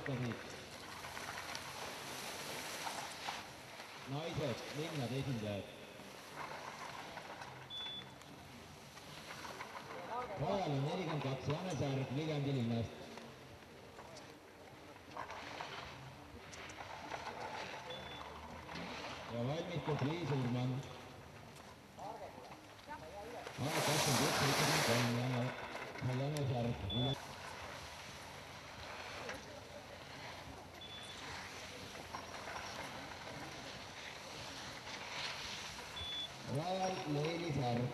alustasid naised, linnade esindajad. rajal on 42 Janesaar Viljandi linnast. ja valmistub Liis Urman. aeg 21.73 Janesaar Viljandi. rajal Leili Sarv.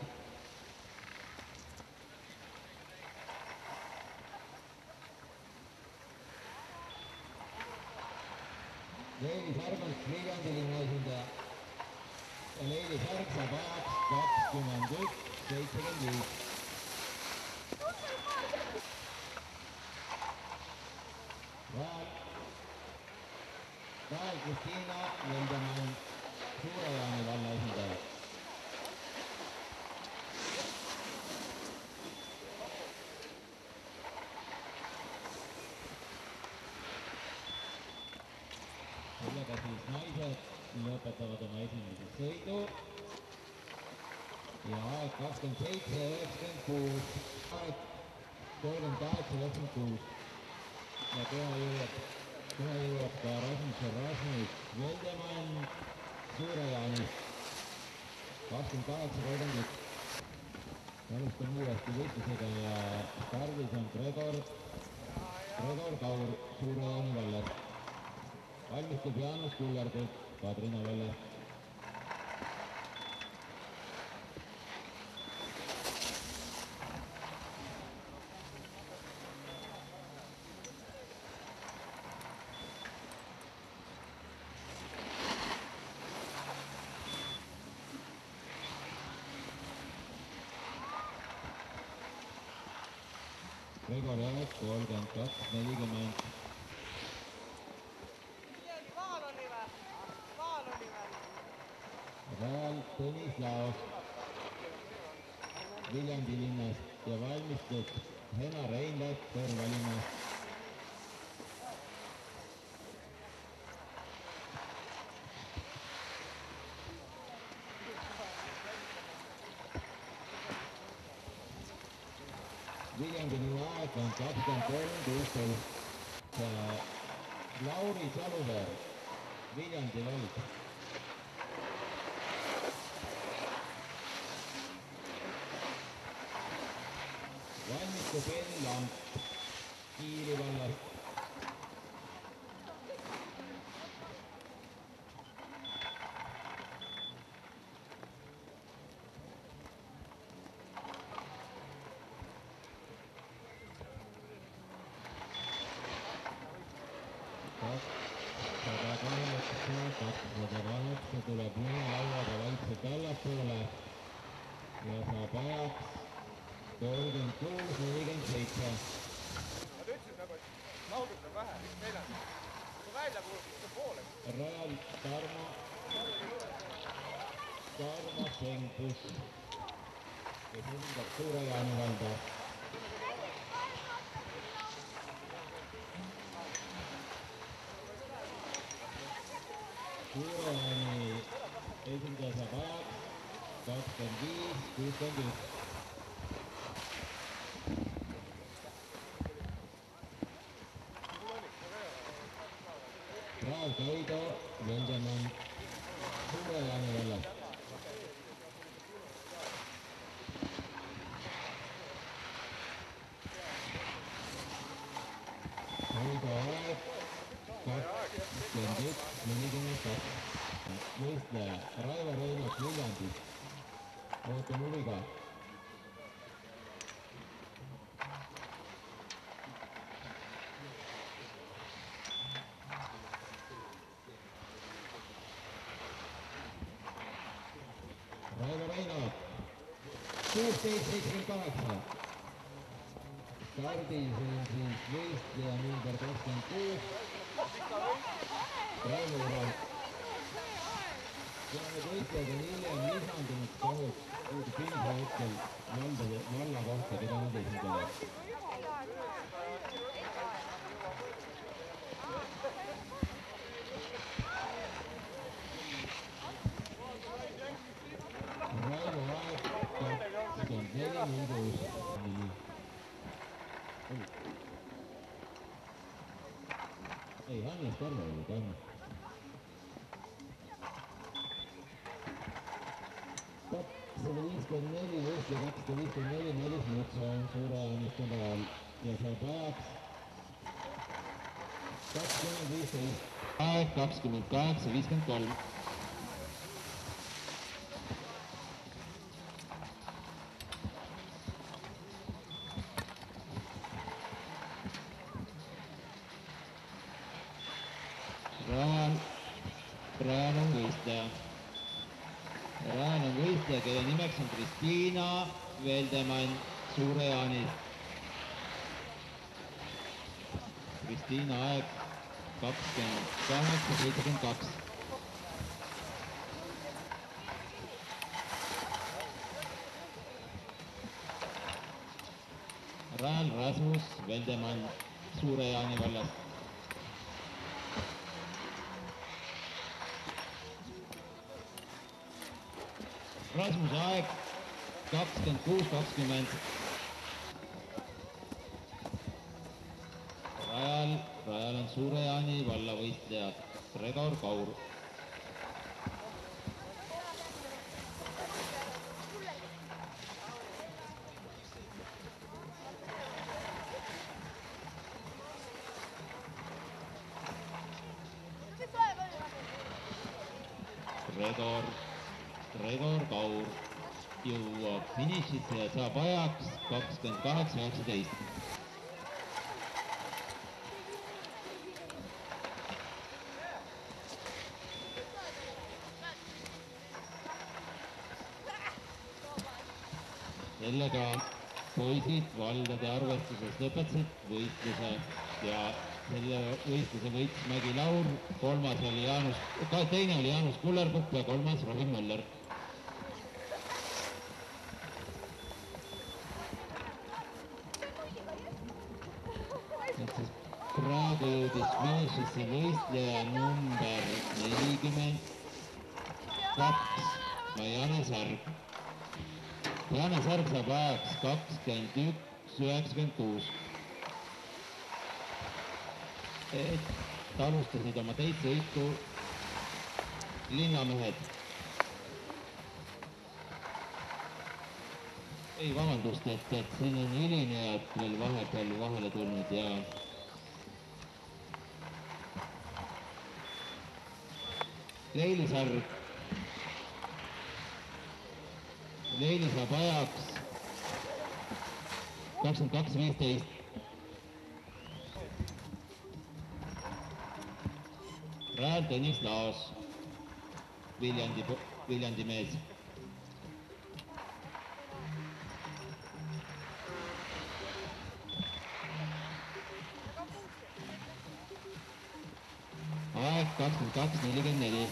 Leili Sarv on Viljandi linna esindaja ja Leili Sarv saab ajaks 21.75. Rajal Kristiina Veldemann, Suure-Jaani valla esindaja. sellega siis naised lõpetavad oma esimese sõidu ja aeg 27.96, aeg 38.96 ja kohe jõuab ka Rasmus Veldemann Suure-Jaanist 28.31. alustame uuesti võitlusega ja stardis on Gregor Kaur Suure-Jaani vallast. valmistub Jaanus Kullergut Kadrina vallast. Gregor Jaak 32.40. rajal Tõnis Laos Viljandi linnast ja valmistub Hena Reinlaat Kõrvalinnast. Viljandi linna aeg on 23.16. Lauri Saluveer, Viljandi vald. valmistub Enn Lamp Kiiri vallast. tuleb lunelauaga vaikselt allapoole ja saab ajaks 36.47. Nad ütlesid nagu, et laudud on vähe, üks neljand. Kui välja kuulutab, see poole. rajal Tarmo Sengpus, kes esindab Suure-Jaani valda. Suure-Jaani esindaja saab ajaks 25.61. Raal Kaido Veldemann Suure-Jaani vallast. Kaido aeg 21.42. võistleja Raivo Reinok Viljandist. ootan huviga. Raivo Reinok 16.78. stardis on siis võistleja number 26 Raivo Reinok. kuna need võistlejad on hiljem lisandunud, kahjuks puudub info hetkel valla kohta, keda nad esindavad. korvpalli. kakssada 54 võistleja 254 Meelis Mutso Suure-Jaanist nädal ja saab ajaks 20:15. aeg 28:53. Rajal on võistleja. Rajal on võistleja, kelle nimeks on Kristiina Veldemann Suure-Jaanist. Kristiina aeg 28:72. Rajal Rasmus Veldemann Suure-Jaani vallast. Rasmuse aeg 26:20. Rajal on Suure-Jaani vallavõistleja Gregor Kaur. Gregor Kaur jõuab finišisse ja saab ajaks 28:19. Sellega poisid valdade arvestuses lõpetasid võistluse ja selle võistluse võitis Mägi Laur, teine oli Jaanus Kullerkupp ja kolmas Robin Möller. Praegu jõudis finišisse võistleja number 42, Marianne Särg. Marianne Särg saab ajaks 21:96. Et alustasid oma teist sõitu linnamehed. Ei, vabandust, et siin on hilinejad veel vahepeal vahele tulnud ja Leili Särg. Leili saab ajaks 22:15. Rajal Tõnis Laos, Viljandi mees. Aeg 22:44.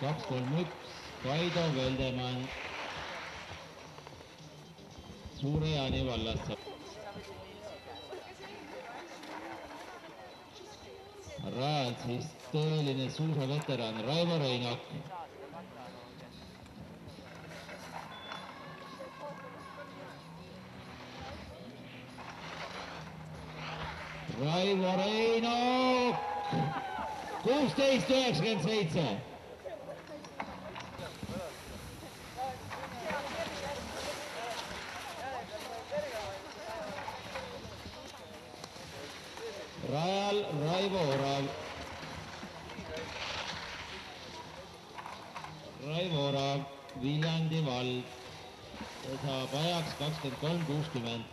Kaks, kolm, üks, Kaido Veldemann Suure-Jaani vallast. Rajal siis tõeline suusaveteran Raivo Reinak. Raivo Reinak 16:97. Rajal Raivo Orav. Raivo Orav, Viljandi vald, saab ajaks 23:60.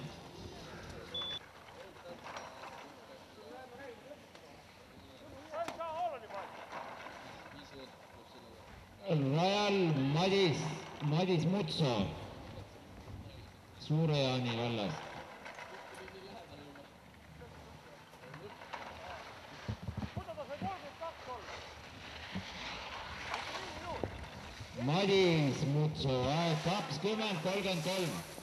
Rajal Madis Mutso Suure-Jaani vallas. Madis Mutso aeg 20:33.